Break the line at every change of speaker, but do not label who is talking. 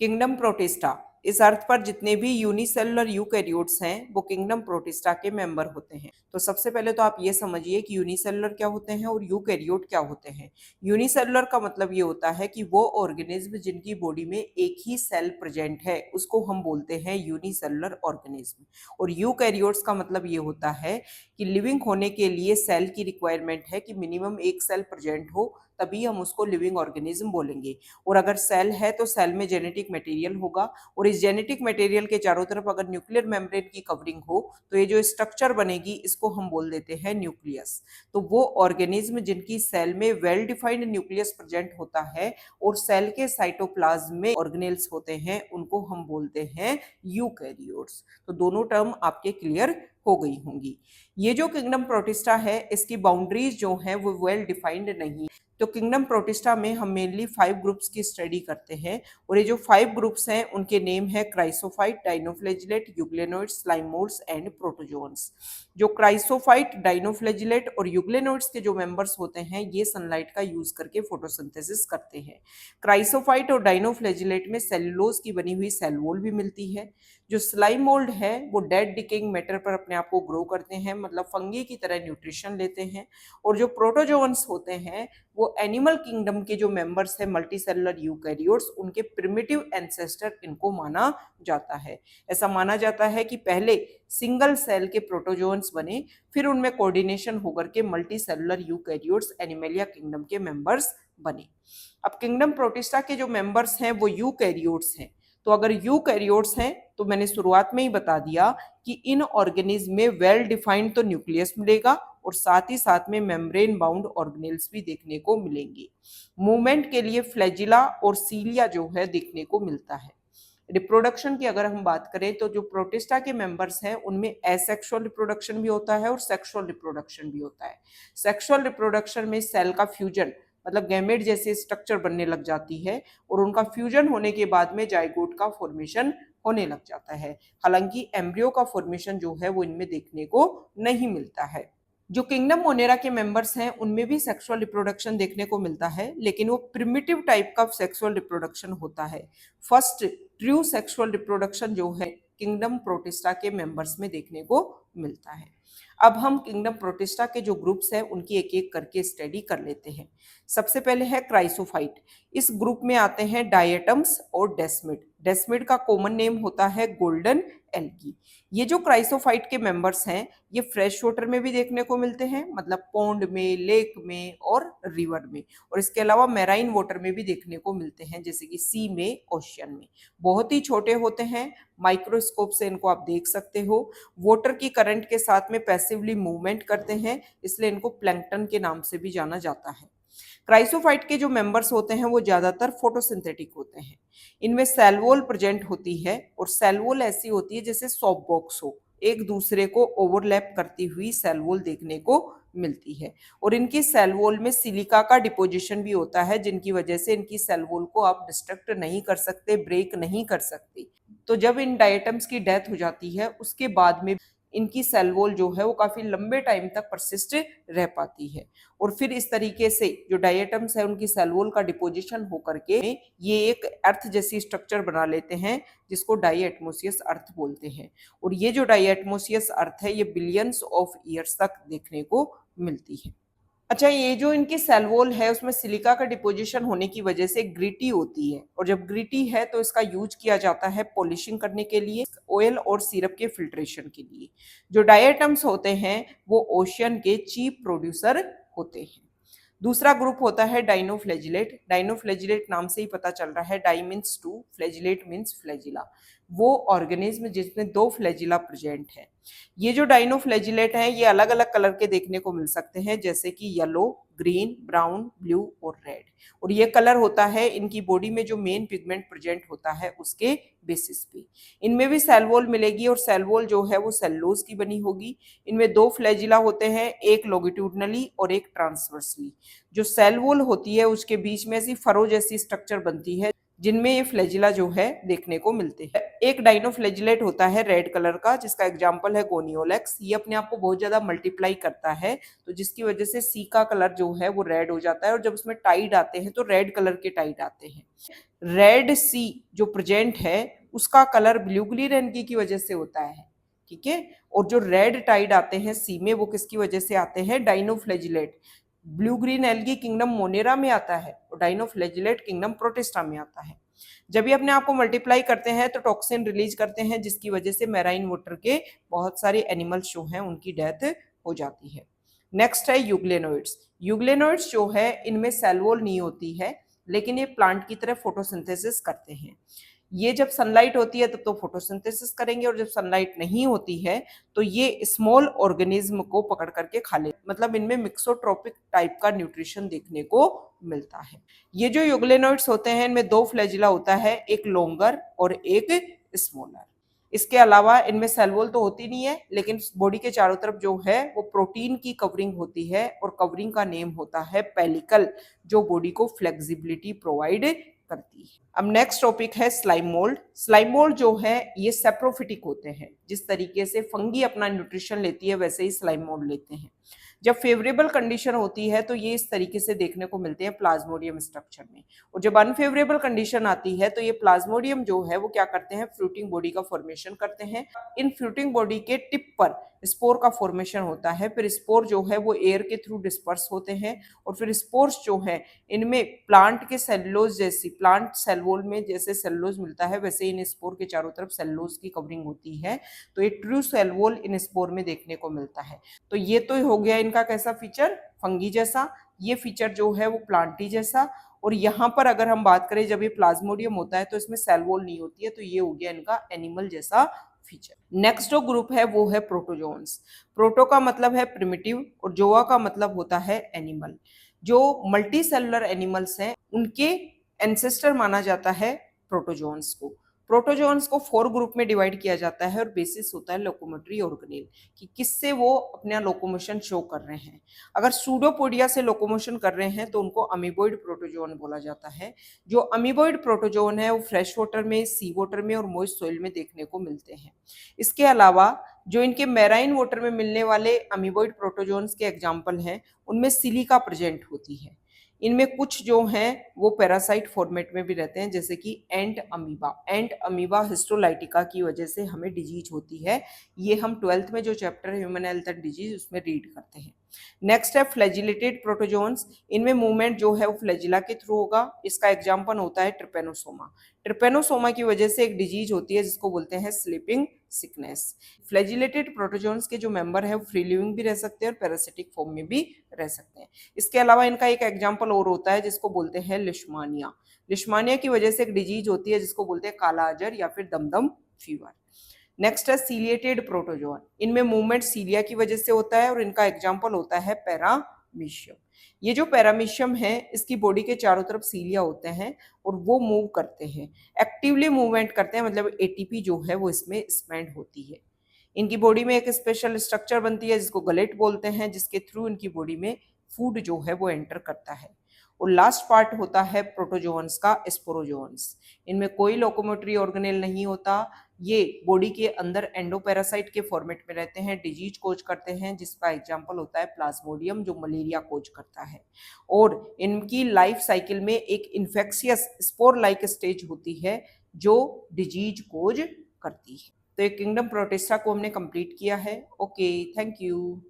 Kingdom protista. इस अर्थ पर जितने भी यूनिसेलुलर यूकैरियोट्स हैं वो किंगडम प्रोटिस्टा के मेंबर होते हैं। तो सबसे पहले तो आप ये समझिए कि यूनिसेलुलर क्या होते हैं और यूकैरियोट क्या होते हैं। यूनिसेलुलर का मतलब ये होता है कि वो ऑर्गेनिज्म जिनकी बॉडी में एक ही सेल प्रेजेंट है उसको हम बोलते हैं यूनिसेलुलर ऑर्गेनिज्म। और यूकैरियोट्स का मतलब ये होता है कि लिविंग होने के लिए सेल की रिक्वायरमेंट है कि मिनिमम एक सेल प्रेजेंट हो, तभी हम उसको लिविंग ऑर्गेनिज्म बोलेंगे। और अगर सेल है तो सेल में जेनेटिक मटेरियल होगा, और इस जेनेटिक मटेरियल के चारों तरफ अगर न्यूक्लियर मेम्ब्रेन की कवरिंग हो तो ये जो स्ट्रक्चर बनेगी इसको हम बोल देते हैं न्यूक्लियस। तो वो ऑर्गेनिज्म जिनकी सेल में वेल डिफाइंड न्यूक्लियस प्रेजेंट होता है और सेल के साइटोप्लाज्म में ऑर्गेनेल्स होते हैं उनको हम बोलते हैं यूकैरियोट्स। तो दोनों टर्म आपके क्लियर हो गई होंगी। ये जो किंगडम प्रोटिस्टा है इसकी बाउंड्रीज जो है वो वेल डिफाइंड नहीं। तो किंगडम प्रोटिस्टा में हम मेनली 5 ग्रुप्स की स्टडी करते हैं, और ये जो 5 ग्रुप्स हैं उनके नेम है क्राइसोफाइट, डाइनोफ्लैजिलेट, यूग्लेनोइड्स, स्लाइमोल्ड्स एंड प्रोटोजोन्स। जो क्राइसोफाइट, डाइनोफ्लैजिलेट और यूग्लेनोइड्स के जो मेंबर्स होते हैं ये सनलाइट का यूज करके फोटोसिंथेसिस करते हैं। क्राइसोफाइट और डाइनोफ्लैजिलेट में सेलुलोज की बनी हुई सेल वॉल भी मिलती है। जो स्लाइम मोल्ड है वो डेड डिकेइंग मैटर पर अपने आप को ग्रो करते हैं, मतलब फंगी की तरह न्यूट्रिशन लेते हैं। और जो प्रोटोजोन्स होते हैं वो एनिमल किंगडम के जो मेंबर्स हैं मल्टी सेलुलर यूकैरियोट्स उनके प्रिमिटिव एंसेस्टर इनको माना जाता है। ऐसा माना जाता है कि पहले सिंगल सेल के प्रोटोजोन्स बने, फिर उनमें कोऑर्डिनेशन होकर के multi cellular eukaryotes Animalia kingdom के मेंबर्स बने। अब किंगडम प्रोटिस्टा के जो मेंबर्स हैं वो यूकैरियोट्स हैं। तो अगर यूकैरियोट्स हैं तो मैंने शुरुआत में ही बता दिया कि इन ऑर्गेनिज्म में वेल डिफाइंड तो न्यूक्लियस मिलेगा और साथ ही साथ में मेम्ब्रेन बाउंड ऑर्गेनेल्स भी देखने को मिलेंगे। मूवमेंट के लिए फ्लैजिला और सीलिया जो है देखने को मिलता है। रिप्रोडक्शन की अगर हम बात करें तो जो प्रोटिस्टा के मेंबर्स हैं उनमें एसेक्सुअल रिप्रोडक्शन भी होता है और सेक्सुअल रिप्रोडक्शन भी होता है। सेक्सुअल रिप्रोडक्शन में सेल का फ्यूजन, मतलब गैमेट जैसे स्ट्रक्चर बनने लग जाती है और उनका फ्यूजन होने के बाद में जाइगोट का फॉर्मेशन होने लग जाता है। हालांकि एम्ब्रियो का फॉर्मेशन जो है वो इनमें देखने को नहीं मिलता है। जो किंगडम मोनेरा के मेंबर्स हैं उनमें भी सेक्सुअल रिप्रोडक्शन देखने को मिलता है, लेकिन वो प्रिमिटिव टाइप का सेक्सुअल रिप्रोडक्शन होता है। फर्स्ट ट्रू सेक्सुअल रिप्रोडक्शन जो है किंगडम प्रोटिस्टा के मेंबर्स में देखने को मिलता है। अब हम किंगडम प्रोटिस्टा के जो ग्रुप्स हैं उनकी एक एक करके स्टडी कर लेते हैं। सबसे पहले है क्राइसोफाइट। इस ग्रुप में आते हैं डायटम्स और डेस्मिड। डेस्मिड का कॉमन नेम होता है गोल्डन एल्गी। ये जो क्राइसोफाइट के मेंबर्स हैं ये फ्रेश वाटर में भी देखने को मिलते हैं, मतलब पॉन्ड में, लेक में और रिवर में, और इसके अलावा मैराइन वाटर में भी देखने को मिलते हैं जैसे कि सी में, ओशियन में। बहुत ही छोटे होते हैं, माइक्रोस्कोप से इनको आप देख सकते हो। वाटर की करंट के साथ में पैसिवली मूवमेंट करते हैं, इसलिए इनको प्लैंकटन के नाम से भी जाना जाता है। क्राइसोफाइट के जो मेंबर्स होते हैं वो ज्यादातर फोटोसिंथेटिक होते हैं। इनमें सेल वॉल प्रेजेंट होती है, और सेल वॉल ऐसी होती है जैसे सॉफ्ट बॉक्स हो, एक दूसरे को ओवरलैप करती हुई सेल वॉल देखने को मिलती है। और इनकी सेल वॉल में सिलिका का डिपोजिशन भी होता है, जिनकी वजह से इनकी सेल वॉल को आप डिस्ट्रक्ट नहीं कर सकते, ब्रेक नहीं कर सकते। तो जब इन डायटम्स की डेथ हो जाती है उसके बाद में इनकी सेल वॉल जो है वो काफी लंबे टाइम तक परसिस्ट रह पाती है, और फिर इस तरीके से जो डायटम्स है उनकी सेल वॉल का डिपोजिशन होकर के ये एक अर्थ जैसी स्ट्रक्चर बना लेते हैं जिसको डाई एटमोसियस अर्थ बोलते हैं। और ये जो डाई एटमोसियस अर्थ है ये बिलियंस ऑफ ईयर्स तक देखने को मिलती है। अच्छा, ये जो इनकी सेल वॉल है उसमें सिलिका का डिपोजिशन होने की वजह से ग्रिटी होती है, और जब ग्रिटी है तो इसका यूज किया जाता है पॉलिशिंग करने के लिए, ऑयल और सिरप के फिल्ट्रेशन के लिए। जो डायटम्स होते हैं वो ओशियन के चीप प्रोड्यूसर होते हैं। दूसरा ग्रुप होता है डाइनोफ्लैजिलेट। डाइनोफ्लैजिलेट नाम से ही पता चल रहा है, di means two, flagellate means flagella. वो ऑर्गेनिज्म जिसमें 2 फ्लैजिला प्रेजेंट है। ये जो डाइनोफ्लैजिलेट हैं ये अलग अलग कलर के देखने को मिल सकते हैं जैसे कि येलो, ग्रीन, ब्राउन, ब्लू और रेड। और ये कलर होता है इनकी बॉडी में जो मेन पिगमेंट प्रेजेंट होता है उसके बेसिस पे। इनमें भी सेल वॉल मिलेगी, और सेल वॉल जो है वो सेलुलोज की बनी होगी। इनमें 2 फ्लैजिला होते हैं, एक लॉन्गिट्यूडनली और एक ट्रांसवर्सली। जो सेल वॉल होती है उसके बीच में ऐसी फरो जैसी स्ट्रक्चर बनती है जिनमें ये फ्लैजिला जो है देखने को मिलते हैं। एक डाइनोफ्लैजिलेट होता है रेड कलर का, जिसका एग्जांपल है गोनियोलेक्स। ये अपने आप को बहुत ज्यादा मल्टीप्लाई करता है, तो जिसकी वजह से सी का कलर जो है वो रेड हो जाता है, और जब उसमें टाइड आते हैं तो रेड कलर के टाइड आते हैं। रेड सी जो प्रेजेंट है उसका कलर ब्लू ग्रीन एल्गी की वजह से होता है, ठीक है। और जो रेड टाइड आते हैं सी में वो किसकी वजह से आते हैं, dinoflagellate. Blue green algae kingdom Monera में आता है और डाइनोफ्लैजिलेट किंगडम प्रोटिस्टा में आता है। जब ये अपने आप को मल्टीप्लाई करते हैं तो टॉक्सिन रिलीज करते हैं, जिसकी वजह से मैराइन वाटर के बहुत सारे एनिमल्स जो हैं उनकी डेथ हो जाती है। नेक्स्ट है यूग्लेनोइड्स। यूग्लेनोइड्स जो है इनमें सेल वॉल नहीं होती है, लेकिन ये प्लांट की तरह फोटोसिंथेसिस करते हैं। ये जब सनलाइट होती है तब तो फोटोसिंथेसिस करेंगे, और जब सनलाइट नहीं होती है तो ये स्मॉल ऑर्गेनिज्म को पकड़ करके खा ले, मतलब इनमें मिक्सोट्रोपिक टाइप का न्यूट्रिशन देखने को मिलता है। ये जो यूग्लेनोइड्स होते हैं इनमें दो फ्लैजिला होता है, एक लॉन्गर और एक स्मॉलर। इसके अलावा इनमें सेल वॉल तो होती नहीं है, लेकिन बॉडी के चारों तरफ जो है वो प्रोटीन की कवरिंग होती है, और कवरिंग का नेम होता है पेलिकल, जो बॉडी को फ्लेक्सिबिलिटी प्रोवाइड करती है। अब नेक्स्ट टॉपिक है स्लाइम मोल्ड। स्लाइम मोल्ड जो है ये सेप्रोफिटिक होते हैं, जिस तरीके से फंगी अपना न्यूट्रिशन लेती है वैसे ही स्लाइम मोल्ड लेते हैं। जब फेवरेबल कंडीशन होती है तो ये इस तरीके से देखने को मिलते हैं प्लाज्मोडियम स्ट्रक्चर में, और जब अनफेवरेबल कंडीशन आती है तो ये प्लाज्मोडियम जो है वो क्या करते हैं, फ्रूटिंग बॉडी का फॉर्मेशन करते हैं। इन फ्रूटिंग बॉडी के टिप पर स्पोर का फॉर्मेशन होता है, फिर स्पोर जो है वो एयर के थ्रू डिस्पर्स होते हैं, और फिर स्पोर्स जो है इनमें प्लांट के सेलुलोज जैसी, प्लांट सेल वॉल में जैसे सेलुलोज मिलता है वैसे इन स्पोर के चारों तरफ सेलुलोज की कवरिंग होती है, तो ये ट्रू सेल वॉल इन स्पोर में देखने को मिलता है। तो ये तो हो गया इनका कैसा फीचर, फंगी जैसा। ये फीचर जो है वो प्लांटी जैसा। और यहाँ पर अगर हम बात करें जब ये प्लाज्मोडियम होता है तो इसमें सेल वॉल नहीं होती है, तो ये हो गया इनका एनिमल जैसा फीचर। नेक्स्ट जो ग्रुप है वो है प्रोटोजोन्स। प्रोटो का मतलब है प्रिमिटिव और जोआ का मतलब होता है एनिमल। जो मल्टी सेलुलर एनिमल्स हैं उनके एंसेस्टर माना जाता है प्रोटोजोन्स को। प्रोटोजोन्स को 4 ग्रुप में डिवाइड किया जाता है, और बेसिस होता है लोकोमोटरी ऑर्गेनेल कि किससे वो अपना लोकोमोशन शो कर रहे हैं। अगर सूडोपोडिया से लोकोमोशन कर रहे हैं तो उनको अमीबोइड प्रोटोजोन बोला जाता है। जो अमीबोइड प्रोटोजोन है वो फ्रेश वाटर में, सी वाटर में और मॉइस्ट सोइल में देखने को मिलते हैं। इसके अलावा जो इनके मैराइन वाटर में मिलने वाले अमीबोइड प्रोटोजोन्स के एग्जाम्पल हैं उनमें सिलिका प्रेजेंट होती है। इनमें कुछ जो हैं वो पैरासाइट फॉर्मेट में भी रहते हैं, जैसे कि एंट अमीबा। एंट अमीबा हिस्टोलाइटिका की वजह से हमें डिजीज होती है, ये हम 12th में जो chapter human health and disease उसमें रीड करते हैं। नेक्स्ट है फ्लैजिलेटेड प्रोटोजोन्स। इनमें मूवमेंट जो है वो फ्लैजिला के थ्रू होगा। इसका एग्जाम्पल होता है ट्रिपेनोसोमा। ट्रिपेनोसोमा की वजह से एक डिजीज होती है जिसको बोलते हैं स्लीपिंग सिकनेस। फ्लैजिलेटेड प्रोटोजोन्स के जो मेंबर है वो फ्री लिविंग भी रह सकते हैं और पैरासिटिक फॉर्म में भी रह सकते हैं। इसके अलावा इनका एक एग्जाम्पल और होता है जिसको बोलते हैं लिश्मानिया। लिश्मानिया की वजह से एक डिजीज होती है जिसको बोलते हैं काला अजर या फिर दमदम फीवर। नेक्स्ट है सीलिएटेड प्रोटोजोन। इनमें मूवमेंट सीलिया की वजह से होता है और इनका एग्जाम्पल होता है पैरामीशियम। ये जो पैरामीशियम है इसकी बॉडी के चारों तरफ सीलिया होते हैं और वो मूव करते हैं, एक्टिवली मूवमेंट करते हैं, मतलब एटीपी जो है वो इसमें स्पेंड होती है। इनकी बॉडी में एक स्पेशल स्ट्रक्चर बनती है जिसको गलेट बोलते हैं, जिसके थ्रू इनकी बॉडी में फूड जो है वो एंटर करता है। और लास्ट पार्ट होता है प्रोटोजोन्स का, स्पोरोजोन्स। इनमें कोई लोकोमोटरी ऑर्गेनेल नहीं होता। ये बॉडी के अंदर एंडोपैरासाइट के फॉर्मेट में रहते हैं, डिजीज कोज करते हैं, जिसका एग्जांपल होता है प्लाज्मोडियम जो मलेरिया कोज करता है। और इनकी लाइफ साइकिल में एक इन्फेक्शियस स्पोर लाइक स्टेज होती है जो डिजीज कोज करती है। तो ये किंगडम प्रोटिस्टा को हमने कंप्लीट किया है। Okay, thank you.